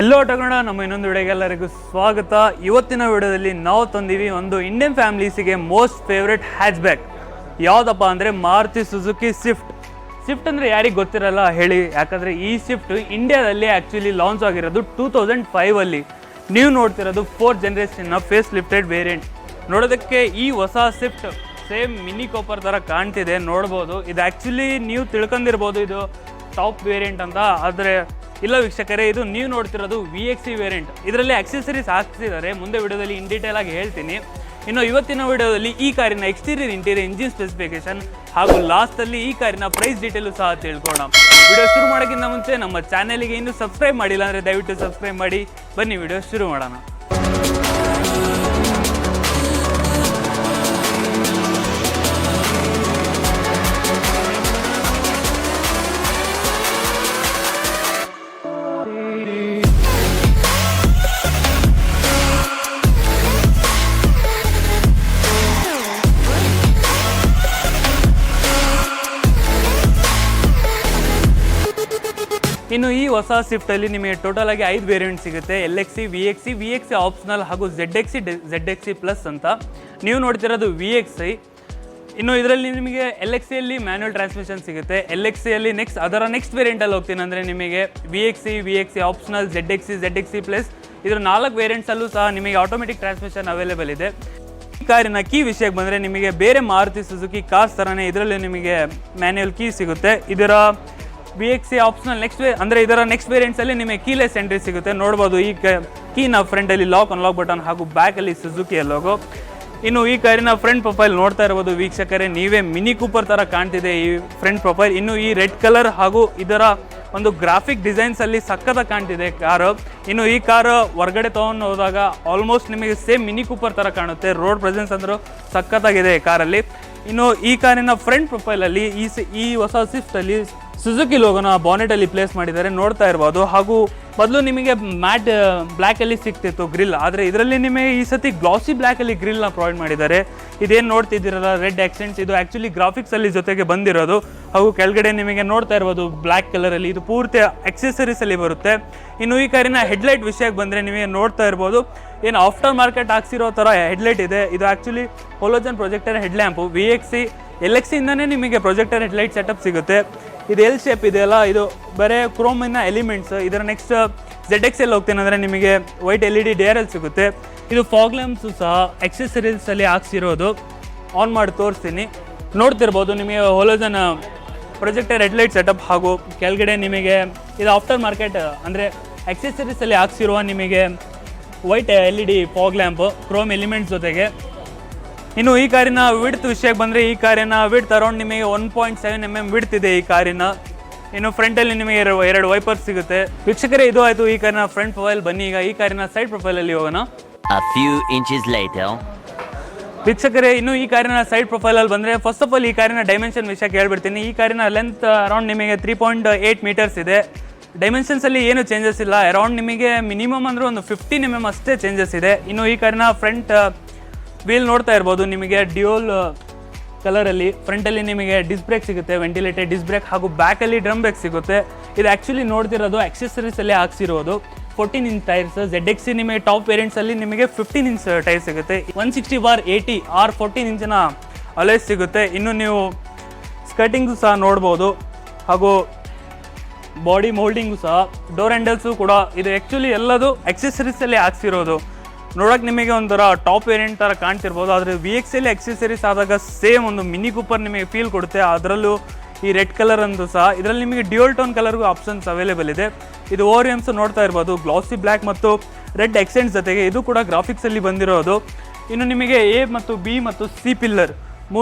ಎಲ್ಲೋ ಕನ್ನಡ ನಮ್ಮ ಇನ್ನೊಂದು ವಿಡಿಯೋಗೆ ಎಲ್ಲರಿಗೂ ಸ್ವಾಗತ. ಇವತ್ತಿನ ವಿಡಿಯೋದಲ್ಲಿ ನಾವು ತಂದೀವಿ ಒಂದು ಇಂಡಿಯನ್ ಫ್ಯಾಮಿಲೀಸಿಗೆ ಮೋಸ್ಟ್ ಫೇವ್ರೆಟ್ ಹ್ಯಾಚ್ ಬ್ಯಾಕ್. ಯಾವುದಪ್ಪ ಅಂದರೆ ಮಾರುತಿ ಸುಜುಕಿ ಸ್ವಿಫ್ಟ್. ಸ್ವಿಫ್ಟ್ ಅಂದರೆ ಯಾರಿಗೆ ಗೊತ್ತಿರಲ್ಲ ಹೇಳಿ, ಯಾಕಂದರೆ ಈ ಸ್ವಿಫ್ಟ್ ಇಂಡಿಯಾದಲ್ಲಿ ಆ್ಯಕ್ಚುಲಿ ಲಾಂಚ್ ಆಗಿರೋದು 2005 ನೀವು ನೋಡ್ತಿರೋದು 4th ಜನರೇಷನ್ನ ಫೇಸ್ ಲಿಫ್ಟೆಡ್ ವೇರಿಯಂಟ್. ನೋಡೋದಕ್ಕೆ ಈ ಹೊಸ ಸ್ವಿಫ್ಟ್ ಸೇಮ್ ಮಿನಿ ಕೂಪರ್ ಥರ ಕಾಣ್ತಿದೆ, ನೋಡ್ಬೋದು. ಇದು ಆ್ಯಕ್ಚುಲಿ ನೀವು ತಿಳ್ಕೊಂಡಿರ್ಬೋದು ಇದು ಟಾಪ್ ವೇರಿಯಂಟ್ ಅಂತ, ಆದರೆ ಇಲ್ಲ ವೀಕ್ಷಕರೇ, ಇದು ನೀವು ನೋಡ್ತಿರೋದು VXC ವೇರಿಯಂಟ್. ಇದರಲ್ಲಿ ಆಕ್ಸೆಸರೀಸ್ ಹಾಕ್ಸಿದ್ದಾರೆ, ಮುಂದೆ ವಿಡಿಯೋದಲ್ಲಿ ಇನ್ ಡೀಟೇಲ್ ಆಗಿ ಹೇಳ್ತೀನಿ. ಇನ್ನು ಇವತ್ತಿನ ವಿಡಿಯೋದಲ್ಲಿ ಈ ಕಾರಿನ ಎಕ್ಸ್ಟೀರಿಯರ್ ಇಂಟೀರಿಯರ್ ಇಂಜಿನ್ ಸ್ಪೆಸಿಫಿಕೇಶನ್ ಹಾಗೂ ಲಾಸ್ಟಲ್ಲಿ ಈ ಕಾರಿನ ಪ್ರೈಸ್ ಡೀಟೇಲು ಸಹ ತಿಳ್ಕೊಳ್ಳೋಣ. ವಿಡಿಯೋ ಶುರು ಮಾಡೋಕ್ಕಿಂತ ಮುಂಚೆ ನಮ್ಮ ಚಾನೆಲ್ಗೆ ಇನ್ನೂ ಸಬ್ಸ್ಕ್ರೈಬ್ ಮಾಡಿಲ್ಲ ಅಂದರೆ ದಯವಿಟ್ಟು ಸಬ್ಸ್ಕ್ರೈಬ್ ಮಾಡಿ. ಬನ್ನಿ ವಿಡಿಯೋ ಶುರು ಮಾಡೋಣ. ಇನ್ನು ಈ ಹೊಸ ಸ್ವಿಫ್ಟಲ್ಲಿ ನಿಮಗೆ ಟೋಟಲ್ ಆಗಿ 5 ವೇರಿಯಂಟ್ ಸಿಗುತ್ತೆ. LXC, VXC ಆಪ್ಷನಲ್ ಹಾಗೂ ZXC ಪ್ಲಸ್ ಅಂತ. ನೀವು ನೋಡ್ತಿರೋದು VXC. ಇನ್ನು ಇದರಲ್ಲಿ ನಿಮಗೆ LXCಯಲ್ಲಿ ಮ್ಯಾನ್ಯುವಲ್ ಟ್ರಾನ್ಸ್ಮಿಷನ್ ಸಿಗುತ್ತೆ. LXCಯಲ್ಲಿ ನೆಕ್ಸ್ಟ್ ವೇರಿಯಂಟಲ್ಲಿ ಹೋಗ್ತೀನಿ ಅಂದರೆ ನಿಮಗೆ VXC ಆಪ್ಷನಲ್, ZXC ಪ್ಲಸ್, ಇದರ 4 ವೇರಿಯಂಟ್ಸಲ್ಲೂ ಸಹ ನಿಮಗೆ ಆಟೋಮೆಟಿಕ್ ಟ್ರಾನ್ಸ್ಮಿಷನ್ ಅವೈಲೇಬಲ್ ಇದೆ. ಈ ಕಾರಿನ ಕೀ ವಿಷಯಕ್ಕೆ ಬಂದರೆ ನಿಮಗೆ ಬೇರೆ ಮಾರುತಿ ಸುಜುಕಿ ಕಾರ್ಸ್ ಥರನೇ ಇದರಲ್ಲಿ ನಿಮಗೆ ಮ್ಯಾನ್ಯುವಲ್ ಕೀ ಸಿಗುತ್ತೆ. ಇದರ VXC ಆಪ್ಷನಲ್ ಇದರ ನೆಕ್ಸ್ಟ್ ವೇರಿಯಂಟ್ಸಲ್ಲಿ ನಿಮಗೆ ಕೀಲೆಸ್ ಎಂಟ್ರಿ ಸಿಗುತ್ತೆ. ನೋಡ್ಬೋದು ಈ ಕೀನ ಫ್ರಂಟಲ್ಲಿ ಲಾಕ್ ಅನ್ಲಾಕ್ ಬಟನ್ ಹಾಗೂ ಬ್ಯಾಕಲ್ಲಿ ಸುಜುಕಿ ಲೋಗೋ. ಇನ್ನು ಈ ಕಾರಿನ ಫ್ರಂಟ್ ಪ್ರೊಫೈಲ್ ನೋಡ್ತಾ ಇರ್ಬೋದು ವೀಕ್ಷಕರೇ, ನೀವೇ ಮಿನಿ ಕೂಪರ್ ಥರ ಕಾಣ್ತಿದೆ ಈ ಫ್ರಂಟ್ ಪ್ರೊಫೈಲ್. ಇನ್ನು ಈ ರೆಡ್ ಕಲರ್ ಹಾಗೂ ಇದರ ಒಂದು ಗ್ರಾಫಿಕ್ ಡಿಸೈನ್ಸಲ್ಲಿ ಸಕ್ಕತ್ತಾಗಿ ಕಾಣ್ತಿದೆ ಕಾರು. ಇನ್ನು ಈ ಕಾರು ಹೊರಗಡೆ ತೊಗೊಂಡು ಹೋದಾಗ ಆಲ್ಮೋಸ್ಟ್ ನಿಮಗೆ ಸೇಮ್ ಮಿನಿ ಕೂಪರ್ ಥರ ಕಾಣುತ್ತೆ. ರೋಡ್ ಪ್ರೆಸೆನ್ಸ್ ಅಂದರೂ ಸಕ್ಕತ್ತಾಗಿದೆ ಈ ಕಾರಲ್ಲಿ. ಇನ್ನು ಈ ಕಾರಿನ ಫ್ರಂಟ್ ಪ್ರೊಫೈಲಲ್ಲಿ ಈ ಹೊಸ ಸ್ವಿಫ್ಟಲ್ಲಿ ಸುಜುಕಿ ಲೋಗೋನ ಬಾನೆಟಲ್ಲಿ ಪ್ಲೇಸ್ ಮಾಡಿದ್ದಾರೆ, ನೋಡ್ತಾ ಇರ್ಬೋದು. ಹಾಗೂ ಮೊದಲು ನಿಮಗೆ ಮ್ಯಾಟ್ ಬ್ಲ್ಯಾಕಲ್ಲಿ ಸಿಗ್ತಿತ್ತು ಗ್ರಿಲ್, ಆದರೆ ಇದರಲ್ಲಿ ನಿಮಗೆ ಈ ಸತಿ ಗ್ಲಾಸಿ ಬ್ಲ್ಯಾಕಲ್ಲಿ ಗ್ರಿಲ್ನ ಪ್ರೊವೈಡ್ ಮಾಡಿದ್ದಾರೆ. ಇದೇನು ನೋಡ್ತಿದ್ದೀರಲ್ಲ ರೆಡ್ ಆಕ್ಸೆಂಟ್ಸ್, ಇದು ಆ್ಯಕ್ಚುಲಿ ಗ್ರಾಫಿಕ್ಸಲ್ಲಿ ಜೊತೆಗೆ ಬಂದಿರೋದು. ಹಾಗೂ ಕೆಳಗಡೆ ನಿಮಗೆ ನೋಡ್ತಾ ಇರ್ಬೋದು ಬ್ಲ್ಯಾಕ್ ಕಲರಲ್ಲಿ, ಇದು ಪೂರ್ತಿ ಆಕ್ಸೆಸರೀಸಲ್ಲಿ ಬರುತ್ತೆ. ಇನ್ನು ಈ ಕಾರಿನ ಹೆಡ್ಲೈಟ್ ವಿಷಯಕ್ಕೆ ಬಂದರೆ ನಿಮಗೆ ನೋಡ್ತಾ ಇರ್ಬೋದು ಏನು ಆಫ್ಟರ್ ಮಾರ್ಕೆಟ್ ಹಾಕ್ಸಿರೋ ಥರ ಹೆಡ್ಲೈಟ್ ಇದೆ. ಇದು ಆ್ಯಕ್ಚುಲಿ ಹೊಲೋಜನ್ ಪ್ರೊಜೆಕ್ಟರ್ ಹೆಡ್ಲ್ಯಾಂಪು. LXC ಇಂದನೇ ನಿಮಗೆ ಪ್ರೊಜೆಕ್ಟರ್ ಹೆಡ್ಲೈಟ್ ಸೆಟಪ್ ಸಿಗುತ್ತೆ. ಇದು ಎಲ್ ಶೇಪ್ ಇದೆಯಲ್ಲ, ಇದು ಬರೀ ಕ್ರೋಮಿನ ಎಲಿಮೆಂಟ್ಸ್. ಇದರ ನೆಕ್ಸ್ಟ್ ZXL ಹೋಗ್ತೇನೆ ಅಂದರೆ ನಿಮಗೆ ವೈಟ್ LED DRL ಸಿಗುತ್ತೆ. ಇದು ಫಾಗ್ ಲ್ಯಾಂಪ್ಸು ಸಹ ಆಕ್ಸೆಸರೀಸಲ್ಲಿ ಹಾಕ್ಸಿರೋದು. ಆನ್ ಮಾಡಿ ತೋರಿಸ್ತೀನಿ, ನೋಡ್ತಿರ್ಬೋದು ನಿಮಗೆ ಹೊಲೋಜನ್ ಪ್ರೊಜೆಕ್ಟರ್ ಹೆಡ್ಲೈಟ್ ಸೆಟಪ್. ಹಾಗೂ ಕೆಳಗಡೆ ನಿಮಗೆ ಇದು ಆಫ್ಟರ್ ಮಾರ್ಕೆಟ್ ಅಂದರೆ ಆಕ್ಸೆಸರೀಸಲ್ಲಿ ಹಾಕ್ಸಿರುವ ನಿಮಗೆ white LED fog lamp Chrome elements ಜೊತೆಗೆ. ಇನ್ನು ಈ ಕಾರಿನ ವಿಡ್ತ್ ವಿಷಯಕ್ಕೆ ಬಂದರೆ ಈ ಕಾರಿನ ವಿಡ್ತ್ ಅರೌಂಡ್ ನಿಮಗೆ 1.7 mm ವಿಡ್ತ್ ಇದೆ ಈ ಕಾರಿನ. ಇನ್ನು ಫ್ರಂಟಲ್ಲಿ ನಿಮಗೆ 2 ವೈಪರ್ಸ್ ಸಿಗುತ್ತೆ. ವೀಕ್ಷಕರೇ, ಇದು ಆಯಿತು ಈ ಕಾರಿನ ಫ್ರಂಟ್ ಪ್ರೊಫೈಲ್. ಬನ್ನಿ ಈಗ ಈ ಕಾರಿನ ಸೈಡ್ ಪ್ರೊಫೈಲಲ್ಲಿ ಹೋಗೋಣ. ವೀಕ್ಷಕರೇ, ಇನ್ನು ಈ ಕಾರಿನ ಸೈಡ್ ಪ್ರೊಫೈಲಲ್ಲಿ ಬಂದರೆ ಫಸ್ಟ್ ಆಫ್ ಆಲ್ ಈ ಕಾರಿನ ಡೈಮೆನ್ಷನ್ ವಿಷಯಕ್ಕೆ ಹೇಳ್ಬಿಡ್ತೀನಿ. ಈ ಕಾರಿನ ಲೆಂತ್ ಅರೌಂಡ್ ನಿಮಗೆ 3.8 ಮೀಟರ್ಸ್ ಇದೆ. ಡೈಮೆನ್ಷನ್ಸಲ್ಲಿ ಏನು ಚೇಂಜಸ್ ಇಲ್ಲ. ಅರೌಂಡ್ ನಿಮಗೆ ಮಿನಿಮಮ್ ಅಂದರೆ ಒಂದು 15 mm ಅಷ್ಟೇ ಚೇಂಜಸ್ ಇದೆ. ಇನ್ನು ಈ ಕಾರಿನ ಫ್ರಂಟ್ ವೀಲ್ ನೋಡ್ತಾ ಇರ್ಬೋದು ನಿಮಗೆ ಡ್ಯೂಯಲ್ ಕಲರಲ್ಲಿ. ಫ್ರಂಟಲ್ಲಿ ನಿಮಗೆ ಡಿಸ್ಕ್ ಬ್ರೇಕ್ ಸಿಗುತ್ತೆ, ವೆಂಟಿಲೇಟೆಡ್ ಡಿಸ್ಕ್ ಬ್ರೇಕ್, ಹಾಗೂ ಬ್ಯಾಕಲ್ಲಿ ಡ್ರಮ್ ಬ್ರೇಕ್ ಸಿಗುತ್ತೆ. ಇದು ಆ್ಯಕ್ಚುಲಿ ನೋಡ್ತಿರೋದು ಆಕ್ಸೆಸರೀಸಲ್ಲಿ ಹಾಕ್ಸಿರೋದು. 14 inch tyres. ZXC ನಿಮಗೆ ಟಾಪ್ ವೇರಿಯಂಟ್ಸಲ್ಲಿ ನಿಮಗೆ 15 ಇಂಚ್ ಟೈರ್ ಸಿಗುತ್ತೆ. 160/80 14 ಇಂಚಿನ ಅಲೈಸ್ ಸಿಗುತ್ತೆ. ಇನ್ನು ನೀವು ಸ್ಕರ್ಟಿಂಗು ಸಹ ನೋಡ್ಬೋದು, ಹಾಗೂ ಬಾಡಿ ಮೋಲ್ಡಿಂಗು ಸಹ, ಡೋರ್ ಹ್ಯಾಂಡಲ್ಸು ಕೂಡ. ಇದು ಆ್ಯಕ್ಚುಲಿ ಎಲ್ಲದು ಆಕ್ಸೆಸರೀಸಲ್ಲಿ ಹಾಕ್ಸಿರೋದು. ನೋಡೋಕೆ ನಿಮಗೆ ಒಂಥರ ಟಾಪ್ ವೇರಿಯಂಟ್ ಥರ ಕಾಣ್ತಿರ್ಬೋದು, ಆದರೆ VXCಯಲ್ಲಿ ಆಕ್ಸೆಸರೀಸ್ ಆದಾಗ ಸೇಮ್ ಒಂದು ಮಿನಿ ಕೂಪರ್ ನಿಮಗೆ ಫೀಲ್ ಕೊಡುತ್ತೆ. ಅದರಲ್ಲೂ ಈ ರೆಡ್ ಕಲರ್ ಅಂದು ಸಹ. ಇದರಲ್ಲಿ ನಿಮಗೆ ಡ್ಯೂಯಲ್ ಟೋನ್ ಕಲರ್ಗೂ ಆಪ್ಷನ್ಸ್ ಅವೈಲೇಬಲ್ ಇದೆ. ಇದು ORMs ನೋಡ್ತಾ ಇರ್ಬೋದು, ಗ್ಲಾಸಿ ಬ್ಲ್ಯಾಕ್ ಮತ್ತು ರೆಡ್ ಎಕ್ಸೆಂಟ್ಸ್ ಜೊತೆಗೆ. ಇದು ಕೂಡ ಗ್ರಾಫಿಕ್ಸಲ್ಲಿ ಬಂದಿರೋದು. ಇನ್ನು ನಿಮಗೆ A ಮತ್ತು B ಮತ್ತು C ಪಿಲ್ಲರ್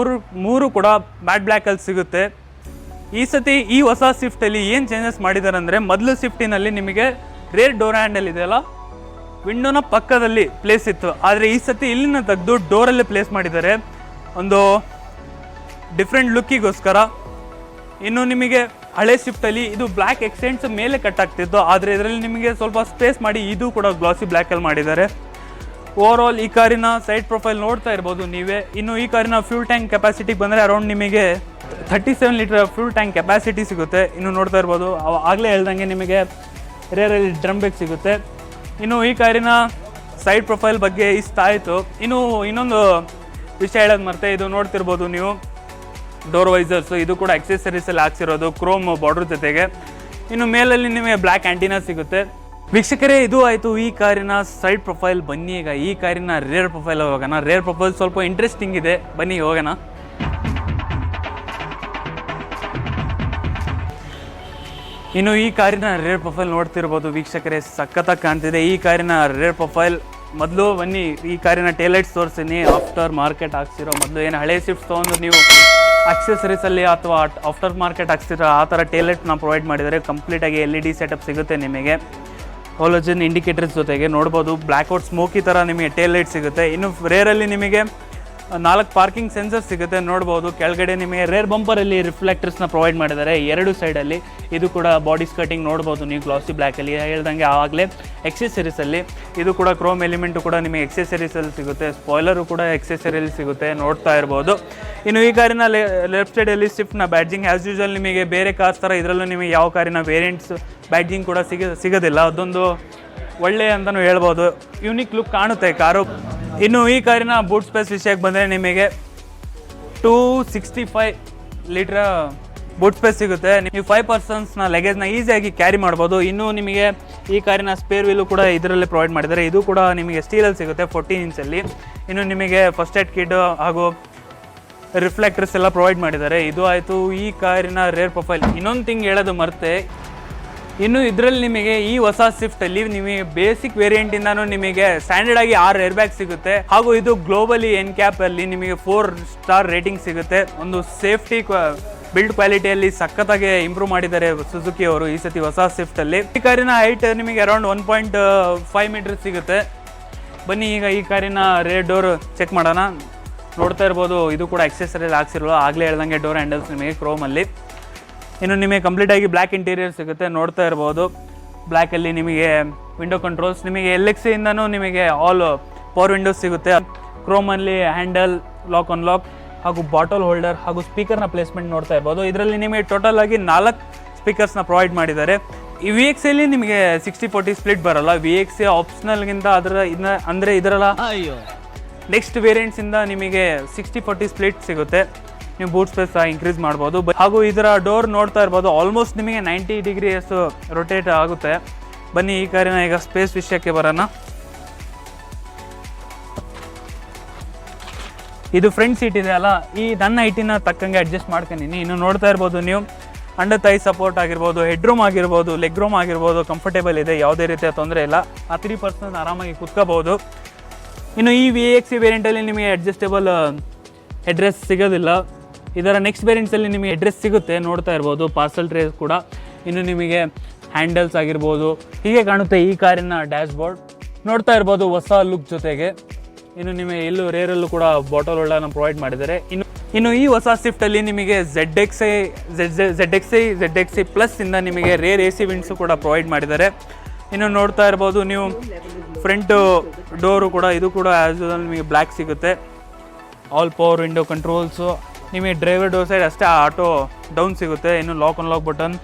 ಮೂರು ಕೂಡ ಮ್ಯಾಟ್ ಬ್ಲ್ಯಾಕಲ್ಲಿ ಸಿಗುತ್ತೆ. ಈ ಸತಿ ಈ ಹೊಸ ಸ್ವಿಫ್ಟಲ್ಲಿ ಏನು ಚೇಂಜಸ್ ಮಾಡಿದ್ದಾರೆ ಅಂದರೆ, ಮೊದಲು ಸ್ವಿಫ್ಟಿನಲ್ಲಿ ನಿಮಗೆ ರೇರ್ ಡೋರ್ ಹ್ಯಾಂಡಲ್ ಇದೆಯಲ್ಲ, ವಿಂಡೋನ ಪಕ್ಕದಲ್ಲಿ ಪ್ಲೇಸ್ ಇತ್ತು, ಆದರೆ ಈ ಸತಿ ಇಲ್ಲಿನ ತೆಗೆದು ಡೋರಲ್ಲೇ ಪ್ಲೇಸ್ ಮಾಡಿದ್ದಾರೆ, ಒಂದು ಡಿಫ್ರೆಂಟ್ ಲುಕ್ಕಿಗೋಸ್ಕರ. ಇನ್ನು ನಿಮಗೆ ಹಳೆ ಸ್ವಿಫ್ಟಲ್ಲಿ ಇದು ಬ್ಲ್ಯಾಕ್ ಎಕ್ಸೆಂಟ್ಸ್ ಮೇಲೆ ಕಟ್ ಆಗ್ತಿತ್ತು, ಆದರೆ ಇದರಲ್ಲಿ ನಿಮಗೆ ಸ್ವಲ್ಪ ಸ್ಪೇಸ್ ಮಾಡಿ ಇದು ಕೂಡ ಗ್ಲಾಸಿ ಬ್ಲ್ಯಾಕಲ್ಲಿ ಮಾಡಿದ್ದಾರೆ. ಓವರ್ ಆಲ್ ಈ ಕಾರಿನ ಸೈಡ್ ಪ್ರೊಫೈಲ್ ನೋಡ್ತಾ ಇರ್ಬೋದು ನೀವೇ. ಇನ್ನು ಈ ಕಾರಿನ ಫ್ಯೂಲ್ ಟ್ಯಾಂಕ್ ಕೆಪಾಸಿಟಿಗೆ ಬಂದರೆ ಅರೌಂಡ್ ನಿಮಗೆ 37 ಲೀಟರ್ ಫ್ಯೂಲ್ ಟ್ಯಾಂಕ್ ಕೆಪಾಸಿಟಿ ಸಿಗುತ್ತೆ. ಇನ್ನು ನೋಡ್ತಾ ಇರ್ಬೋದು, ಆಗಲೇ ಹೇಳ್ದಂಗೆ ನಿಮಗೆ ರೇರಲ್ಲಿ ಡ್ರಮ್ ಬ್ರೇಕ್ ಸಿಗುತ್ತೆ. ಇನ್ನು ಈ ಕಾರಿನ ಸೈಡ್ ಪ್ರೊಫೈಲ್ ಬಗ್ಗೆ ಇಷ್ಟ ಆಯಿತು. ಇನ್ನು ಇನ್ನೊಂದು ವಿಷಯ ಹೇಳೋದು ಮರ್ತೆ, ಇದು ನೋಡ್ತಿರ್ಬೋದು ನೀವು ಡೋರ್ ವೈಸರ್ಸು, ಇದು ಕೂಡ ಎಕ್ಸೆಸರೀಸಲ್ಲಿ ಹಾಕ್ಸಿರೋದು ಕ್ರೋಮ್ ಬಾರ್ಡ್ರ್ ಜೊತೆಗೆ. ಇನ್ನು ಮೇಲಲ್ಲಿ ನಿಮಗೆ ಬ್ಲ್ಯಾಕ್ ಆ್ಯಂಟಿನಾ ಸಿಗುತ್ತೆ. ವೀಕ್ಷಕರೇ, ಇದು ಆಯಿತು ಈ ಕಾರಿನ ಸೈಡ್ ಪ್ರೊಫೈಲ್. ಬನ್ನಿ ಈಗ ಈ ಕಾರಿನ ರೇರ್ ಪ್ರೊಫೈಲ್ ಹೋಗೋಣ. ರೇರ್ ಪ್ರೊಫೈಲ್ ಸ್ವಲ್ಪ ಇಂಟ್ರೆಸ್ಟಿಂಗ್ ಇದೆ, ಬನ್ನಿ ಹೋಗೋಣ. ಇನ್ನು ಈ ಕಾರಿನ ರೇರ್ ಪ್ರೊಫೈಲ್ ನೋಡ್ತಿರ್ಬೋದು ವೀಕ್ಷಕರೇ, ಸಖತ್ತಾಗಿ ಕಾಣ್ತಿದೆ ಈ ಕಾರಿನ ರೇರ್ ಪ್ರೊಫೈಲ್. ಮೊದಲು ಬನ್ನಿ ಈ ಕಾರಿನ ಟೇಲೈಟ್ಸ್ ತೋರಿಸ್ತೀನಿ. ಆಫ್ಟರ್ ಮಾರ್ಕೆಟ್ ಹಾಕ್ಸಿರೋ ಮೊದಲು ಏನು ಹಳೆ ಸ್ವಿಫ್ಟ್ ತೊಗೊಂಡು ನೀವು ಅಕ್ಸೆಸರೀಸಲ್ಲಿ ಅಥವಾ ಆಫ್ಟರ್ ಮಾರ್ಕೆಟ್ ಹಾಕ್ಸಿರೋ ಆ ಥರ ಟೇಲೈಟ್ನ ಪ್ರೊವೈಡ್ ಮಾಡಿದರೆ ಕಂಪ್ಲೀಟಾಗಿ LED ಸೆಟಪ್ ಸಿಗುತ್ತೆ ನಿಮಗೆ. ಹಾಲೋಜನ್ ಇಂಡಿಕೇಟರ್ಸ್ ಜೊತೆಗೆ ನೋಡ್ಬೋದು. ಬ್ಲ್ಯಾಕ್ಔಟ್ ಸ್ಮೋಕಿ ಥರ ನಿಮಗೆ ಟೇಲೈಟ್ ಸಿಗುತ್ತೆ. ಇನ್ನು ರೇರಲ್ಲಿ ನಿಮಗೆ 4 ಪಾರ್ಕಿಂಗ್ ಸೆನ್ಸರ್ ಸಿಗುತ್ತೆ ನೋಡ್ಬೋದು. ಕೆಳಗಡೆ ನಿಮಗೆ ರೇರ್ ಬಂಪರಲ್ಲಿ ರಿಫ್ಲೆಕ್ಟರ್ಸ್ನ ಪ್ರೊವೈಡ್ ಮಾಡಿದ್ದಾರೆ 2 ಸೈಡಲ್ಲಿ. ಇದು ಕೂಡ ಬಾಡಿ ಸ್ಕರ್ಟಿಂಗ್ ನೋಡ್ಬೋದು ನೀವು ಗ್ಲಾಸಿ ಬ್ಲ್ಯಾಕಲ್ಲಿ ಹೇಳ್ದಂಗೆ. ಆವಾಗಲೇ ಎಕ್ಸೆಸರೀಸಲ್ಲಿ ಇದು ಕೂಡ ಕ್ರೋಮ್ ಎಲಿಮೆಂಟು ಕೂಡ ನಿಮಗೆ ಎಕ್ಸೆಸರೀಸಲ್ಲಿ ಸಿಗುತ್ತೆ. ಸ್ಪಾಯ್ಲರು ಕೂಡ ಎಕ್ಸೆಸರಿಯಲ್ಲಿ ಸಿಗುತ್ತೆ, ನೋಡ್ತಾ ಇರ್ಬೋದು. ಇನ್ನು ಈ ಕಾರಿನ ಲೆಫ್ಟ್ ಸೈಡಲ್ಲಿ ಸ್ವಿಫ್ಟ್ನ ಬ್ಯಾಡ್ಜಿಂಗ್ ಆ್ಯಸ್ ಯೂಶುವಲ್ ನಿಮಗೆ ಬೇರೆ ಕಾರ್ಸ್ ಥರ ಇದರಲ್ಲೂ ನಿಮಗೆ ಯಾವ ಕಾರಿನ ವೇರಿಯಂಟ್ಸ್ ಬ್ಯಾಡ್ಜಿಂಗ್ ಕೂಡ ಸಿಗೋದಿಲ್ಲ. ಅದೊಂದು ಒಳ್ಳೆ ಅಂತಲೂ ಹೇಳ್ಬೋದು, ಯೂನಿಕ್ ಲುಕ್ ಕಾಣುತ್ತೆ ಕಾರು. ಇನ್ನು ಈ ಕಾರಿನ ಬೂಟ್ ಸ್ಪೇಸ್ ವಿಷಯಕ್ಕೆ ಬಂದರೆ ನಿಮಗೆ 265 ಲೀಟ್ರ್ ಬೂಟ್ ಸ್ಪೇಸ್ ಸಿಗುತ್ತೆ. ನೀವು 5 ಪರ್ಸನ್ಸ್ನ ಲಗೇಜ್ನ ಈಸಿಯಾಗಿ ಕ್ಯಾರಿ ಮಾಡ್ಬೋದು. ಇನ್ನು ನಿಮಗೆ ಈ ಕಾರಿನ ಸ್ಪೇರ್ ವೀಲು ಕೂಡ ಇದರಲ್ಲೇ ಪ್ರೊವೈಡ್ ಮಾಡಿದ್ದಾರೆ. ಇದು ಕೂಡ ನಿಮಗೆ ಸ್ಟೀಲಲ್ಲಿ ಸಿಗುತ್ತೆ 14 ಇಂಚಲ್ಲಿ. ಇನ್ನು ನಿಮಗೆ ಫಸ್ಟ್ ಏಡ್ ಕಿಟ್ ಹಾಗೂ ರಿಫ್ಲೆಕ್ಟರ್ಸ್ ಎಲ್ಲ ಪ್ರೊವೈಡ್ ಮಾಡಿದ್ದಾರೆ. ಇದು ಆಯಿತು ಈ ಕಾರಿನ ರೇರ್ ಪ್ರೊಫೈಲ್. ಇನ್ನೊಂದು ಥಿಂಗ್ ಹೇಳೋದು ಮರ್ತೆ, ಇನ್ನು ಇದರಲ್ಲಿ ನಿಮಗೆ ಈ ಹೊಸ ಸ್ವಿಫ್ಟಲ್ಲಿ ನಿಮಗೆ ಬೇಸಿಕ್ ವೇರಿಯಂಟಿಂದಾನು ನಿಮಗೆ ಸ್ಟ್ಯಾಂಡರ್ಡ್ ಆಗಿ 6 ಏರ್ ಬ್ಯಾಗ್ ಸಿಗುತ್ತೆ. ಹಾಗೂ ಇದು ಗ್ಲೋಬಲಿ NCAP ಅಲ್ಲಿ ನಿಮಗೆ 4 ಸ್ಟಾರ್ ರೇಟಿಂಗ್ ಸಿಗುತ್ತೆ. ಒಂದು ಸೇಫ್ಟಿ ಬಿಲ್ಡ್ ಕ್ವಾಲಿಟಿಯಲ್ಲಿ ಸಖತ್ತಾಗಿ ಇಂಪ್ರೂವ್ ಮಾಡಿದ್ದಾರೆ ಸುಜುಕಿ ಅವರು ಈ ಸತಿ ಹೊಸ ಸ್ವಿಫ್ಟಲ್ಲಿ. ಈ ಕಾರಿನ ಹೈಟ್ ನಿಮಗೆ ಅರೌಂಡ್ 1.5 ಮೀಟರ್ ಸಿಗುತ್ತೆ. ಬನ್ನಿ ಈಗ ಈ ಕಾರಿನ ರೇರ್ ಡೋರ್ ಚೆಕ್ ಮಾಡೋಣ. ನೋಡ್ತಾ ಇರ್ಬೋದು, ಇದು ಕೂಡ ಎಕ್ಸೆಸರಿಯಲ್ಲಿ ಹಾಕ್ಸಿರೋ ಆಗಲೇ ಹೇಳ್ದಂಗೆ ಡೋರ್ ಹ್ಯಾಂಡಲ್ಸ್ ನಿಮಗೆ ಕ್ರೋಮಲ್ಲಿ. ಇನ್ನು ನಿಮಗೆ ಕಂಪ್ಲೀಟಾಗಿ ಬ್ಲ್ಯಾಕ್ ಇಂಟೀರಿಯರ್ ಸಿಗುತ್ತೆ, ನೋಡ್ತಾ ಇರ್ಬೋದು. ಬ್ಲ್ಯಾಕಲ್ಲಿ ನಿಮಗೆ ವಿಂಡೋ ಕಂಟ್ರೋಲ್ಸ್, ನಿಮಗೆ LXinದನೂ ನಿಮಗೆ ಆಲ್ ಪವರ್ ವಿಂಡೋಸ್ ಸಿಗುತ್ತೆ. ಕ್ರೋಮಲ್ಲಿ ಹ್ಯಾಂಡಲ್, ಲಾಕ್ ಅನ್ಲಾಕ್ ಹಾಗೂ ಬಾಟಲ್ ಹೋಲ್ಡರ್ ಹಾಗೂ ಸ್ಪೀಕರ್ನ ಪ್ಲೇಸ್ಮೆಂಟ್ ನೋಡ್ತಾ ಇರ್ಬೋದು. ಇದರಲ್ಲಿ ನಿಮಗೆ ಟೋಟಲ್ ಆಗಿ 4 ಸ್ಪೀಕರ್ಸ್ನ ಪ್ರೊವೈಡ್ ಮಾಡಿದ್ದಾರೆ. ಈ VXಯಲ್ಲಿ ನಿಮಗೆ 60-40 ಸ್ಪ್ಲಿಟ್ ಬರಲ್ಲ. VX ಆಪ್ಷನಲ್ಗಿಂತ ಅಂದರೆ ಇದರಲ್ಲ ನೆಕ್ಸ್ಟ್ ವೇರಿಯಂಟ್ಸಿಂದ ನಿಮಗೆ 60-40 ಸ್ಪ್ಲಿಟ್ ಸಿಗುತ್ತೆ. ನೀವು ಬೂಟ್ ಸ್ಪೇಸ್ ಇನ್ಕ್ರೀಸ್ ಮಾಡ್ಬೋದು. ಹಾಗೂ ಇದರ ಡೋರ್ ನೋಡ್ತಾ ಇರ್ಬೋದು, ಆಲ್ಮೋಸ್ಟ್ ನಿಮಗೆ 90 ಡಿಗ್ರಿಯಸ್ ರೊಟೇಟ್ ಆಗುತ್ತೆ. ಬನ್ನಿ ಈ ಕಾರಿನ ಈಗ ಸ್ಪೇಸ್ ವಿಷಯಕ್ಕೆ ಬರೋಣ. ಇದು ಫ್ರಂಟ್ ಸೀಟ್ ಇದೆ ಅಲ್ಲ, ಈ ನನ್ನ ಹೈಟಿನ ತಕ್ಕಂಗೆ ಅಡ್ಜಸ್ಟ್ ಮಾಡ್ಕೊಂಡಿನಿ. ಇನ್ನು ನೋಡ್ತಾ ಇರ್ಬೋದು ನೀವು ಅಂಡರ್ ಥೈ ಸಪೋರ್ಟ್ ಆಗಿರ್ಬೋದು, ಹೆಡ್ ರೂಮ್ ಆಗಿರ್ಬೋದು, ಲೆಗ್ ರೂಮ್ ಆಗಿರ್ಬೋದು ಕಂಫರ್ಟೇಬಲ್ ಇದೆ, ಯಾವುದೇ ರೀತಿಯ ತೊಂದರೆ ಇಲ್ಲ. ಆ 3 ಪರ್ಸನ್ ಆರಾಮಾಗಿ ಕುತ್ಕೋಬೋದು. ಇನ್ನು ಈ VX ವೇರಿಯಂಟಲ್ಲಿ ನಿಮಗೆ ಅಡ್ಜಸ್ಟೇಬಲ್ ಹೆಡ್ರೆಸ್ ಸಿಗೋದಿಲ್ಲ. ಇದರ ನೆಕ್ಸ್ಟ್ ವೇರಿಯಂಟ್ಸಲ್ಲಿ ನಿಮಗೆ ಅಡ್ರೆಸ್ ಸಿಗುತ್ತೆ, ನೋಡ್ತಾ ಇರ್ಬೋದು. ಪಾರ್ಸಲ್ ಟ್ರೇಸ್ ಕೂಡ. ಇನ್ನು ನಿಮಗೆ ಹ್ಯಾಂಡಲ್ಸ್ ಆಗಿರ್ಬೋದು, ಹೀಗೆ ಕಾಣುತ್ತೆ ಈ ಕಾರಿನ ಡ್ಯಾಶ್ ಬೋರ್ಡ್, ನೋಡ್ತಾ ಇರ್ಬೋದು ಹೊಸ ಲುಕ್ ಜೊತೆಗೆ. ಇನ್ನು ನಿಮಗೆ ಎಲ್ಲೂ ರೇರಲ್ಲೂ ಕೂಡ ಬಾಟಲ್ ಹೋಲ್ಡರ್ನ ಪ್ರೊವೈಡ್ ಮಾಡಿದ್ದಾರೆ. ಇನ್ನು ಈ ಹೊಸ ಸ್ವಿಫ್ಟಲ್ಲಿ ನಿಮಗೆ ZXi ಪ್ಲಸ್ ಇಂದ ನಿಮಗೆ ರೇರ್ AC ವಿಂಡ್ಸು ಕೂಡ ಪ್ರೊವೈಡ್ ಮಾಡಿದ್ದಾರೆ. ಇನ್ನು ನೋಡ್ತಾ ಇರ್ಬೋದು ನೀವು ಫ್ರಂಟು ಡೋರು ಕೂಡ, ಇದು ಕೂಡ ಆ್ಯಸ್ ಯೂಶುವಲ್ ನಿಮಗೆ ಬ್ಲ್ಯಾಕ್ ಸಿಗುತ್ತೆ. ಆಲ್ ಪವರ್ ವಿಂಡೋ ಕಂಟ್ರೋಲ್ಸು, ನಿಮಗೆ ಡ್ರೈವರ್ ಡೋರ್ ಸೈಡ್ ಅಷ್ಟೇ ಆಟೋ ಡೌನ್ ಸಿಗುತ್ತೆ. ಇನ್ನು lock unlock button,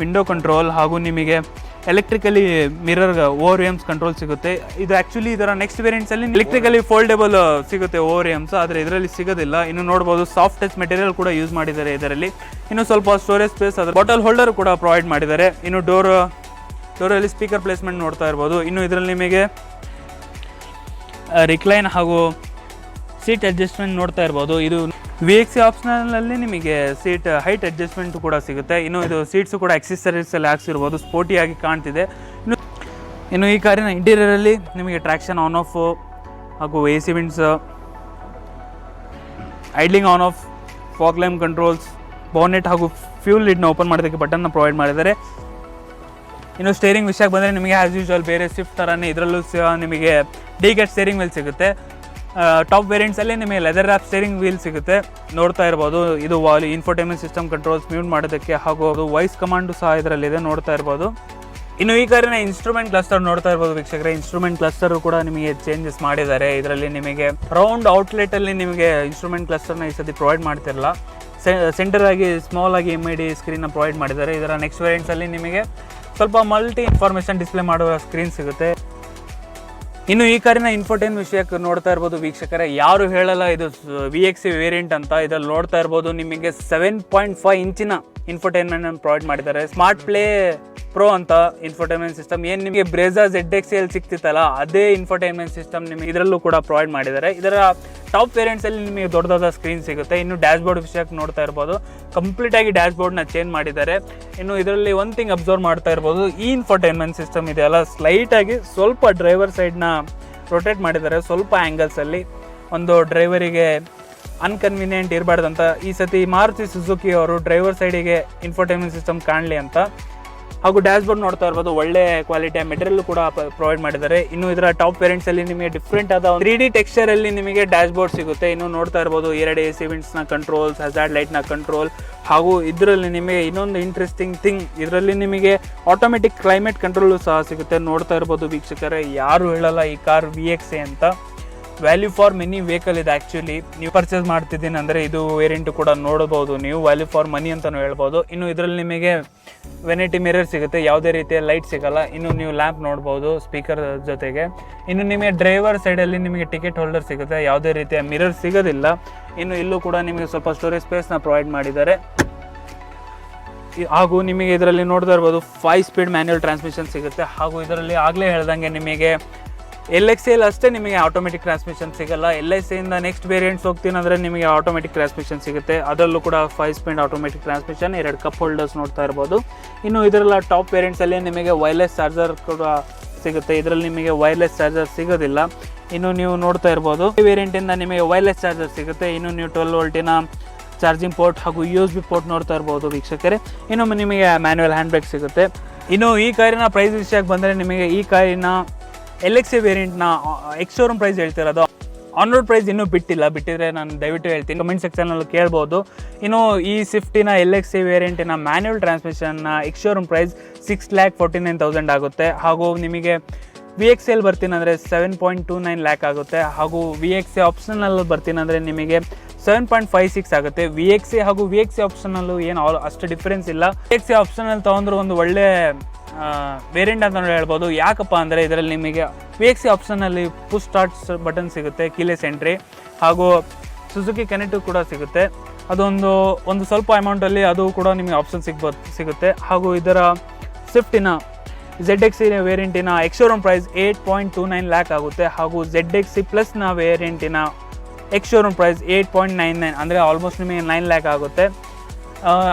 window control ಹಾಗೂ ನಿಮಗೆ ಎಲೆಕ್ಟ್ರಿಕಲಿ ಮಿರರ್ ORMs ಕಂಟ್ರೋಲ್ ಸಿಗುತ್ತೆ. ಇದು ಆ್ಯಕ್ಚುಲಿ ಇದರ ನೆಕ್ಸ್ಟ್ ವೇರಿಯಂಟ್ಸಲ್ಲಿ ಎಲೆಕ್ಟ್ರಿಕಲಿ ಫೋಲ್ಡೇಬಲ್ ಸಿಗುತ್ತೆ ORMs, ಆದರೆ ಇದರಲ್ಲಿ ಸಿಗೋದಿಲ್ಲ. ಇನ್ನು ನೋಡ್ಬೋದು ಸಾಫ್ಟ್ ಟಚ್ ಮೆಟೀರಿಯಲ್ ಕೂಡ ಯೂಸ್ ಮಾಡಿದ್ದಾರೆ ಇದರಲ್ಲಿ. ಇನ್ನು ಸ್ವಲ್ಪ ಸ್ಟೋರೇಜ್ ಸ್ಪೇಸ್, ಅದರ ಬಾಟಲ್ ಹೋಲ್ಡರ್ ಕೂಡ ಪ್ರೊವೈಡ್ ಮಾಡಿದ್ದಾರೆ. ಇನ್ನು ಡೋರಲ್ಲಿ ಸ್ಪೀಕರ್ ಪ್ಲೇಸ್ಮೆಂಟ್ ನೋಡ್ತಾ ಇರ್ಬೋದು. ಇನ್ನು ಇದರಲ್ಲಿ ನಿಮಗೆ ರಿಕ್ಲೈನ್ ಹಾಗೂ ಸೀಟ್ ಅಡ್ಜಸ್ಟ್ಮೆಂಟ್ ನೋಡ್ತಾ ಇರ್ಬೋದು. ಇದು VX ಆಪ್ಷನಲ್ಲಿ ನಿಮಗೆ ಸೀಟ್ ಹೈಟ್ ಅಡ್ಜಸ್ಟ್ಮೆಂಟ್ ಕೂಡ ಸಿಗುತ್ತೆ. ಇನ್ನು ಇದು ಸೀಟ್ಸು ಕೂಡ ಎಕ್ಸೆಸರೀಸಲ್ಲಿ ಹಾಕ್ಸಿರ್ಬೋದು, ಸ್ಪೋರ್ಟಿಯಾಗಿ ಕಾಣ್ತಿದೆ. ಇನ್ನು ಈ ಕಾರಿನ ಇಂಟೀರಿಯರಲ್ಲಿ ನಿಮಗೆ ಟ್ರ್ಯಾಕ್ಷನ್ ಆನ್ ಆಫ್ ಹಾಗೂ AC winds, idling on off, fog lamp controls, bonnet ಹಾಗೂ ಫ್ಯೂಲ್ ಲಿಡ್ನ ಓಪನ್ ಮಾಡೋದಕ್ಕೆ ಬಟನ್ನ ಪ್ರೊವೈಡ್ ಮಾಡಿದ್ದಾರೆ. ಇನ್ನು ಸ್ಟೇರಿಂಗ್ ವಿಷಯಕ್ಕೆ ಬಂದರೆ ನಿಮಗೆ ಆ್ಯಸ್ ಯೂಶುವಲ್ ಬೇರೆ ಸ್ವಿಫ್ಟ್ ಥರನೇ ಇದರಲ್ಲೂ ನಿಮಗೆ ಡಿಗೆಟ್ ಸ್ಟೇರಿಂಗ್ ವೀಲ್ ಸಿಗುತ್ತೆ. ಟಾಪ್ ವೇರಿಯಂಟ್ಸಲ್ಲಿ ನಿಮಗೆ ಲೆದರ್ ರ್ಯಾಪ್ ಸ್ಟೇರಿಂಗ್ ವೀಲ್ ಸಿಗುತ್ತೆ, ನೋಡ್ತಾ ಇರ್ಬೋದು. ಇದು ಇನ್ಫೋಟೈನ್ಮೆಂಟ್ ಸಿಸ್ಟಮ್ ಕಂಟ್ರೋಲ್ಸ್ ಮ್ಯೂಟ್ ಮಾಡೋದಕ್ಕೆ ಹಾಗೂ ಅದು ವಾಯ್ಸ್ ಕಮಾಂಡು ಸಹ ಇದರಲ್ಲಿದೆ, ನೋಡ್ತಾ ಇರ್ಬೋದು. ಇನ್ನು ಈ ಕಾರಿನ ಇನ್ಸ್ಟ್ರೂಮೆಂಟ್ ಕ್ಲಸ್ಟರ್ ನೋಡ್ತಾ ಇರ್ಬೋದು ವೀಕ್ಷಕರೇ. ಇನ್ಸ್ಟ್ರೂಮೆಂಟ್ ಕ್ಲಸ್ಟರು ಕೂಡ ನಿಮಗೆ ಚೇಂಜಸ್ ಮಾಡಿದ್ದಾರೆ. ಇದರಲ್ಲಿ ನಿಮಗೆ ರೌಂಡ್ ಔಟ್ಲೆಟಲ್ಲಿ ನಿಮಗೆ ಇನ್ಸ್ಟ್ರೂಮೆಂಟ್ ಕ್ಲಸ್ಟರ್ನ ಈ ಸತಿ ಪ್ರೊವೈಡ್ ಮಾಡ್ತಿರಲ್ಲ. ಸೆಂಟರ್ ಆಗಿ ಸ್ಮಾಲ್ ಆಗಿ MID ಸ್ಕ್ರೀನ್ನ ಪ್ರೊವೈಡ್ ಮಾಡಿದ್ದಾರೆ. ಇದರ ನೆಕ್ಸ್ಟ್ ವೇರಿಯಂಟ್ಸಲ್ಲಿ ನಿಮಗೆ ಸ್ವಲ್ಪ ಮಲ್ಟಿ ಇನ್ಫಾರ್ಮೇಷನ್ ಡಿಸ್ಪ್ಲೇ ಮಾಡುವ ಸ್ಕ್ರೀನ್ ಸಿಗುತ್ತೆ. ಇನ್ನು ಈ ಕಾರಿನ ಇನ್ಫೋಟೈನ್ ವಿಷಯಕ್ಕೆ ನೋಡ್ತಾ ಇರ್ಬೋದು ವೀಕ್ಷಕರೇ, ಯಾರು ಹೇಳಲ್ಲ ಇದು VXC ವೇರಿಯಂಟ್ ಅಂತ. ಇದ್ರಲ್ಲಿ ನೋಡ್ತಾ ಇರ್ಬೋದು ನಿಮಗೆ 7.5 ಇಂಚಿನ ಇನ್ಫೋಟೈನ್ಮೆಂಟ್ ಪ್ರೊವೈಡ್ ಮಾಡಿದ್ದಾರೆ. ಸ್ಮಾರ್ಟ್ ಪ್ಲೇ ಪ್ರೋ ಅಂತ ಇನ್ಫೋಟೈನ್ಮೆಂಟ್ ಸಿಸ್ಟಮ್ ಏನು ನಿಮಗೆ ಬ್ರೇಜಾ ZXC ಅಲ್ಲಿ ಸಿಕ್ತಿತ್ತಲ್ಲ ಅದೇ ಇನ್ಫೋಟೈನ್ಮೆಂಟ್ ಸಿಸ್ಟಮ್ ನಿಮಗೆ ಇದರಲ್ಲೂ ಕೂಡ ಪ್ರೊವೈಡ್ ಮಾಡಿದ್ದಾರೆ. ಇದರ ಟಾಪ್ ವೇರಿಯಂಟ್ಸ್ ಅಲ್ಲಿ ನಿಮಗೆ ದೊಡ್ಡದಾದ ಸ್ಕ್ರೀನ್ ಸಿಗುತ್ತೆ. ಇನ್ನು ಡ್ಯಾಶ್ ಬೋರ್ಡ್ ವಿಷಯಕ್ಕೆ ನೋಡ್ತಾ ಇರ್ಬೋದು, ಕಂಪ್ಲೀಟ್ ಆಗಿ ಡ್ಯಾಶ್ ಬೋರ್ಡ್ನ ಚೇಂಜ್ ಮಾಡಿದ್ದಾರೆ. ಇನ್ನು ಇದರಲ್ಲಿ ಒಂದು ಥಿಂಗ್ ಅಬ್ಸರ್ವ್ ಮಾಡ್ತಾ ಇರ್ಬೋದು, ಈ ಇನ್ಫೋಟೈನ್ಮೆಂಟ್ ಸಿಸ್ಟಮ್ ಇದೆಯಲ್ಲ ಸ್ಲೈಟ್ ಆಗಿ ಸ್ವಲ್ಪ ಡ್ರೈವರ್ ಸೈಡ್ನ ರೊಟೇಟ್ ಮಾಡಿದ್ದಾರೆ ಸ್ವಲ್ಪ ಆ್ಯಂಗಲ್ಸಲ್ಲಿ. ಒಂದು ಡ್ರೈವರಿಗೆ ಅನ್ಕನ್ವೀನಿಯೆಂಟ್ ಇರಬಾರ್ದಂತ ಈ ಸತಿ ಮಾರುತಿ ಸುಜುಕಿ ಅವರು ಡ್ರೈವರ್ ಸೈಡಿಗೆ ಇನ್ಫೋಟೈನ್ಮೆಂಟ್ ಸಿಸ್ಟಮ್ ಕಾಣಲಿ ಅಂತ. ಹಾಗೂ ಡ್ಯಾಶ್ ಬೋರ್ಡ್ ನೋಡ್ತಾ ಇರ್ಬೋದು, ಒಳ್ಳೆ ಕ್ವಾಲಿಟಿಯ ಮೆಟೀರಿಯಲ್ ಕೂಡ ಪ್ರೊವೈಡ್ ಮಾಡಿದ್ದಾರೆ. ಇನ್ನು ಇದರ ಟಾಪ್ ವೇರಿಯಂಟ್ಸ್ ಅಲ್ಲಿ ನಿಮಗೆ ಡಿಫ್ರೆಂಟ್ ಆದ 3D ಟೆಕ್ಸ್ಚರ್ ಅಲ್ಲಿ ನಿಮಗೆ ಡ್ಯಾಶ್ ಬೋರ್ಡ್ ಸಿಗುತ್ತೆ. ಇನ್ನು ನೋಡ್ತಾ ಇರ್ಬೋದು 2 AC ವಿಂಡ್ಸ್ನ ಕಂಟ್ರೋಲ್ಸ್, ಹಜಾರ್ಡ್ ಲೈಟ್ನ ಕಂಟ್ರೋಲ್, ಹಾಗೂ ಇದರಲ್ಲಿ ನಿಮಗೆ ಇನ್ನೊಂದು ಇಂಟ್ರೆಸ್ಟಿಂಗ್ ಥಿಂಗ್, ಇದರಲ್ಲಿ ನಿಮಗೆ ಆಟೋಮೆಟಿಕ್ ಕ್ಲೈಮೇಟ್ ಕಂಟ್ರೋಲ್ ಸಹ ಸಿಗುತ್ತೆ. ನೋಡ್ತಾ ಇರ್ಬೋದು ವೀಕ್ಷಕರೇ, ಯಾರು ಹೇಳಲ್ಲ ಈ ಕಾರ್ VXC ಅಂತ. ವ್ಯಾಲ್ಯೂ ಫಾರ್ ಮೆನಿ ವೆಹಿಕಲ್ ಇದೆ. ಆ್ಯಕ್ಚುಲಿ ನೀವು ಪರ್ಚೇಸ್ ಮಾಡ್ತಿದ್ದೀನಿ ಅಂದರೆ ಇದು ವೇರಿಯಂಟು ಕೂಡ ನೋಡ್ಬೋದು ನೀವು, ವ್ಯಾಲ್ಯೂ ಫಾರ್ ಮನಿ ಅಂತಲೂ ಹೇಳ್ಬೋದು. ಇನ್ನು ಇದರಲ್ಲಿ ನಿಮಗೆ ವೆನಿಟಿ ಮಿರರ್ ಸಿಗುತ್ತೆ, ಯಾವುದೇ ರೀತಿಯ ಲೈಟ್ ಸಿಗಲ್ಲ. ಇನ್ನು ನೀವು ಲ್ಯಾಂಪ್ ನೋಡ್ಬೋದು ಸ್ಪೀಕರ್ ಜೊತೆಗೆ. ಇನ್ನು ನಿಮಗೆ ಡ್ರೈವರ್ ಸೈಡಲ್ಲಿ ನಿಮಗೆ ಟಿಕೆಟ್ ಹೋಲ್ಡರ್ ಸಿಗುತ್ತೆ, ಯಾವುದೇ ರೀತಿಯ ಮಿರರ್ ಸಿಗೋದಿಲ್ಲ. ಇನ್ನು ಇಲ್ಲೂ ಕೂಡ ನಿಮಗೆ ಸ್ವಲ್ಪ ಸ್ಟೋರೇಜ್ ಸ್ಪೇಸ್ನ ಪ್ರೊವೈಡ್ ಮಾಡಿದ್ದಾರೆ. ಹಾಗೂ ನಿಮಗೆ ಇದರಲ್ಲಿ ನೋಡ್ತಾ ಇರ್ಬೋದು 5 ಸ್ಪೀಡ್ ಮ್ಯಾನ್ಯುವಲ್ ಟ್ರಾನ್ಸ್ಮಿಷನ್ ಸಿಗುತ್ತೆ. ಹಾಗೂ ಇದರಲ್ಲಿ ಆಗಲೇ ಹೇಳ್ದಂಗೆ ನಿಮಗೆ LXCಯಲ್ಲಿ ಅಷ್ಟೇ ನಿಮಗೆ ಆಟೋಮೆಟಿಕ್ ಟ್ರಾನ್ಸ್ಮಿಷನ್ ಸಿಗಲ್ಲ. LXCಯಿಂದ ನೆಕ್ಸ್ಟ್ ವೇರಿಯಂಟ್ಸ್ ಹೋಗ್ತೀನಿ ಅಂದರೆ ನಿಮಗೆ ಆಟೋಮೆಟಿಕ್ ಟ್ರಾನ್ಸ್ಮಿಷನ್ ಸಿಗುತ್ತೆ. ಅದರಲ್ಲೂ ಕೂಡ 5 speed automatic transmission, 2 cup holders ನೋಡ್ತಾ ಇರ್ಬೋದು. ಇನ್ನು ಇದರಲ್ಲ ಟಾಪ್ ವೇರಿಯಂಟ್ಸಲ್ಲಿ ನಿಮಗೆ ವೈರ್ಲೆಸ್ ಚಾರ್ಜರ್ ಕೂಡ ಸಿಗುತ್ತೆ. ಇದರಲ್ಲಿ ನಿಮಗೆ ವೈರ್ಲೆಸ್ ಚಾರ್ಜರ್ ಸಿಗೋದಿಲ್ಲ. ಇನ್ನು ನೀವು ನೋಡ್ತಾ ಇರ್ಬೋದು ಈ ವೇರಿಯಂಟಿಂದ ನಿಮಗೆ ವೈರ್ಲೆಸ್ ಚಾರ್ಜರ್ ಸಿಗುತ್ತೆ. ಇನ್ನು ನೀವು 12 ವೋಲ್ಟಿನ ಚಾರ್ಜಿಂಗ್ ಪೋರ್ಟ್ ಹಾಗೂ USB ಪೋರ್ಟ್ ನೋಡ್ತಾ ಇರ್ಬೋದು ವೀಕ್ಷಕರೇ. ಇನ್ನು ನಿಮಗೆ ಮ್ಯಾನ್ಯುವಲ್ ಹ್ಯಾಂಡ್ ಬ್ರೇಕ್ ಸಿಗುತ್ತೆ. ಇನ್ನು ಈ ಕಾರಿನ ಪ್ರೈಸ್ ವಿಷಯಕ್ಕೆ ಬಂದರೆ ನಿಮಗೆ ಈ ಕಾರಿನ LXC ವೇರಿಯಂಟ್ನ ಎಕ್ಸ್ ಶೋರೂಮ್ ಪ್ರೈಸ್ ಹೇಳ್ತಿರೋದು. ಆನ್ ರೋಡ್ ಪ್ರೈಸ್ ಇನ್ನೂ ಬಿಟ್ಟಿದ್ರೆ ನಾನು ದಯವಿಟ್ಟು ಹೇಳ್ತೀನಿ, ಕಮೆಂಟ್ ಸೆಕ್ಷನಲ್ಲಿ ಕೇಳ್ಬೋದು. ಇನ್ನು ಈ ಸ್ವಿಫ್ಟಿನ LXC ವೇರಿಯಂಟಿನ ಮ್ಯಾನ್ಯುವಲ್ ಟ್ರಾನ್ಸ್ಮಿಷನ್ನ ಎಕ್ಸ್ ಶೋರೂಮ್ ಪ್ರೈಸ್ 6,49,000 ಆಗುತ್ತೆ. ಹಾಗೂ ನಿಮಗೆ VXCಯಲ್ಲಿ ಬರ್ತೀನಿ ಅಂದರೆ 7.29 ಲ್ಯಾಕ್ ಆಗುತ್ತೆ. ಹಾಗೂ VXC ಆಪ್ಷನಲ್ಲಿ ಬರ್ತೀನಿ ಅಂದರೆ ನಿಮಗೆ 7.56 ಆಗುತ್ತೆ. VXC ಹಾಗೂ VXC ಆಪ್ಷನಲ್ಲೂ ಏನು ಅಷ್ಟು ಡಿಫ್ರೆನ್ಸ್ ಇಲ್ಲ. VXC ಆಪ್ಷನಲ್ಲಿ ತೊಗೊಂಡ್ರೆ ಒಂದು ಒಳ್ಳೆ ವೇರಿಯಂಟ್ ಅಂತ ಹೇಳ್ಬೋದು. ಯಾಕಪ್ಪ ಅಂದರೆ ಇದರಲ್ಲಿ ನಿಮಗೆ VXC ಆಪ್ಷನಲ್ಲಿ ಪುಷ್ ಸ್ಟಾರ್ಟ್ಸ್ ಬಟನ್ ಸಿಗುತ್ತೆ, ಕೀಲೆಸ್ ಎಂಟ್ರಿ, ಹಾಗೂ ಸುಜುಕಿ ಕನೆಕ್ಟ್ ಕೂಡ ಸಿಗುತ್ತೆ. ಅದೊಂದು ಸ್ವಲ್ಪ ಅಮೌಂಟಲ್ಲಿ ಅದು ಕೂಡ ನಿಮಗೆ ಆಪ್ಷನ್ ಸಿಗುತ್ತೆ. ಹಾಗೂ ಇದರ ಸ್ವಿಫ್ಟಿನ ZXC ವೇರಿಯಂಟಿನ ಎಕ್ಸ್ ಶೋರೂಮ್ ಪ್ರೈಸ್ 8.29 ಲ್ಯಾಕ್ ಆಗುತ್ತೆ. ಹಾಗೂ ZXC ಪ್ಲಸ್ನ ವೇರಿಯಂಟಿನ ಎಕ್ಸ್ ಶೋರೂಮ್ ಪ್ರೈಸ್ 8.99 ಅಂದರೆ ಆಲ್ಮೋಸ್ಟ್ ನಿಮಗೆ 9 ಲ್ಯಾಕ್ ಆಗುತ್ತೆ.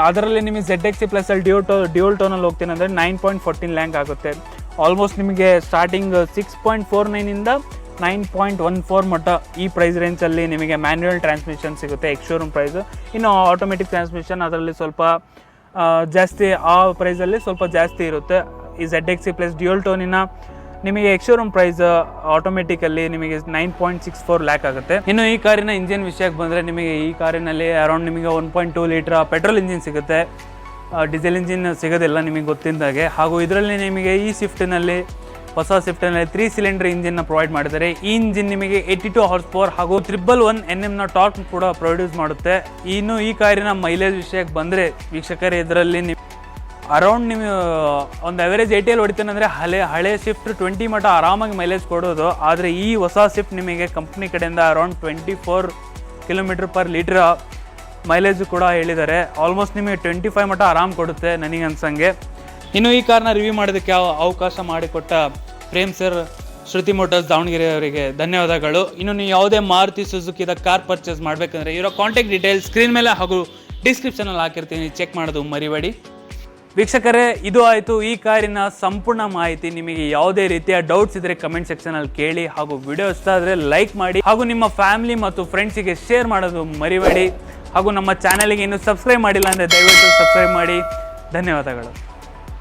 ಅದರಲ್ಲಿ ನಿಮಗೆ ZXC ಪ್ಲಸ್ಸಲ್ಲಿ ಡ್ಯೂಯಲ್ ಟೋನಲ್ಲಿ ಹೋಗ್ತೀನಿ ಅಂದರೆ 9.14 ಲ್ಯಾಕ್ ಆಗುತ್ತೆ. ಆಲ್ಮೋಸ್ಟ್ ನಿಮಗೆ ಸ್ಟಾರ್ಟಿಂಗ್ 6.49ಇಂದ 9.14 ಮಟ್ಟ ಈ ಪ್ರೈಸ್ ರೇಂಜಲ್ಲಿ ನಿಮಗೆ ಮ್ಯಾನ್ಯುವಲ್ ಟ್ರಾನ್ಸ್ಮಿಷನ್ ಸಿಗುತ್ತೆ ಎಕ್ಸ್ ಶೋರೂಮ್ ಪ್ರೈಸು. ಇನ್ನು ಆಟೋಮೆಟಿಕ್ ಟ್ರಾನ್ಸ್ಮಿಷನ್ ಅದರಲ್ಲಿ ಸ್ವಲ್ಪ ಜಾಸ್ತಿ, ಆ ಪ್ರೈಸಲ್ಲಿ ಸ್ವಲ್ಪ ಜಾಸ್ತಿ ಇರುತ್ತೆ. ಈ ZXC ಪ್ಲಸ್ ಡ್ಯೂಯಲ್ ಟೋನಿನ ನಿಮಗೆ ಎಕ್ಸ್ ಶೋರೂಮ್ ಪ್ರೈಸ್ ಆಟೋಮೆಟಿಕಲ್ಲಿ ನಿಮಗೆ 9.64 ಲ್ಯಾಕ್ ಆಗುತ್ತೆ. ಇನ್ನು ಈ ಕಾರಿನ ಇಂಜಿನ್ ವಿಷಯಕ್ಕೆ ಬಂದರೆ ನಿಮಗೆ ಈ ಕಾರಿನಲ್ಲಿ ಅರೌಂಡ್ ನಿಮಗೆ 1.2 ಲೀಟ್ರ್ ಪೆಟ್ರೋಲ್ ಇಂಜಿನ್ ಸಿಗುತ್ತೆ, ಡೀಸೆಲ್ ಇಂಜಿನ್ ಸಿಗೋದಿಲ್ಲ ನಿಮಗೆ ಗೊತ್ತಿದ್ದಾಗೆ. ಹಾಗೂ ಇದರಲ್ಲಿ ನಿಮಗೆ ಈ ಹೊಸ ಸ್ವಿಫ್ಟಿನಲ್ಲಿ 3 ಸಿಲಿಂಡರ್ ಇಂಜಿನ್ನ ಪ್ರೊವೈಡ್ ಮಾಡಿದ್ದಾರೆ. ಈ ಇಂಜಿನ್ ನಿಮಗೆ 82 ಹಾರ್ಸ್ ಪವರ್ ಹಾಗೂ 111 Nm ಟಾರ್ಕ್ ಕೂಡ ಪ್ರೊಡ್ಯೂಸ್ ಮಾಡುತ್ತೆ. ಇನ್ನು ಈ ಕಾರಿನ ಮೈಲೇಜ್ ವಿಷಯಕ್ಕೆ ಬಂದರೆ ವೀಕ್ಷಕರೇ, ಇದರಲ್ಲಿ ಅರೌಂಡ್ ನೀವು ಒಂದು ಅವರೇಜ್ 80 ಹೊಡಿತೇನೆ ಅಂದರೆ ಹಳೆ ಸ್ವಿಫ್ಟ್ 20 ಮಟ್ಟ ಆರಾಮಾಗಿ ಮೈಲೇಜ್ ಕೊಡೋದು. ಆದರೆ ಈ ಹೊಸ ಸ್ವಿಫ್ಟ್ ನಿಮಗೆ ಕಂಪ್ನಿ ಕಡೆಯಿಂದ ಅರೌಂಡ್ 24 km/ಲೀಟ್ರ್ ಮೈಲೇಜು ಕೂಡ ಹೇಳಿದ್ದಾರೆ. ಆಲ್ಮೋಸ್ಟ್ ನಿಮಗೆ 25 ಮಟ್ಟ ಆರಾಮ್ ಕೊಡುತ್ತೆ ನನಗೆ ಅನ್ಸಂಗೆ. ಇನ್ನು ಈ ಕಾರ್ನ ರಿವ್ಯೂ ಮಾಡೋದಕ್ಕೆ ಅವಕಾಶ ಮಾಡಿಕೊಟ್ಟ ಪ್ರೇಮ್ ಸರ್, ಶ್ರುತಿ ಮೋಟರ್ಸ್ ದಾವಣಗೆರೆ ಅವರಿಗೆ ಧನ್ಯವಾದಗಳು. ಇನ್ನು ನೀವು ಯಾವುದೇ ಮಾರುತಿ ಸುಜುಕಿದ ಕಾರ್ ಪರ್ಚೇಸ್ ಮಾಡಬೇಕಂದ್ರೆ ಇವರ ಕಾಂಟ್ಯಾಕ್ಟ್ ಡೀಟೇಲ್ಸ್ ಸ್ಕ್ರೀನ್ ಮೇಲೆ ಹಾಗೂ ಡಿಸ್ಕ್ರಿಪ್ಷನಲ್ಲಿ ಹಾಕಿರ್ತೀನಿ, ಚೆಕ್ ಮಾಡೋದು ಮರಿಬೇಡಿ. ವೀಕ್ಷಕರೇ, ಇದು ಆಯಿತು ಈ ಕಾರಿನ ಸಂಪೂರ್ಣ ಮಾಹಿತಿ. ನಿಮಗೆ ಯಾವುದೇ ರೀತಿಯ ಡೌಟ್ಸ್ ಇದ್ದರೆ ಕಮೆಂಟ್ ಸೆಕ್ಷನಲ್ಲಿ ಕೇಳಿ. ಹಾಗೂ ವಿಡಿಯೋ ಇಷ್ಟ ಆದರೆ ಲೈಕ್ ಮಾಡಿ ಹಾಗೂ ನಿಮ್ಮ ಫ್ಯಾಮಿಲಿ ಮತ್ತು ಫ್ರೆಂಡ್ಸಿಗೆ ಶೇರ್ ಮಾಡೋದು ಮರಿಬೇಡಿ. ಹಾಗೂ ನಮ್ಮ ಚಾನಲ್ಗೆ ಇನ್ನೂ ಸಬ್ಸ್ಕ್ರೈಬ್ ಮಾಡಿಲ್ಲ ಅಂದರೆ ದಯವಿಟ್ಟು ಸಬ್ಸ್ಕ್ರೈಬ್ ಮಾಡಿ. ಧನ್ಯವಾದಗಳು.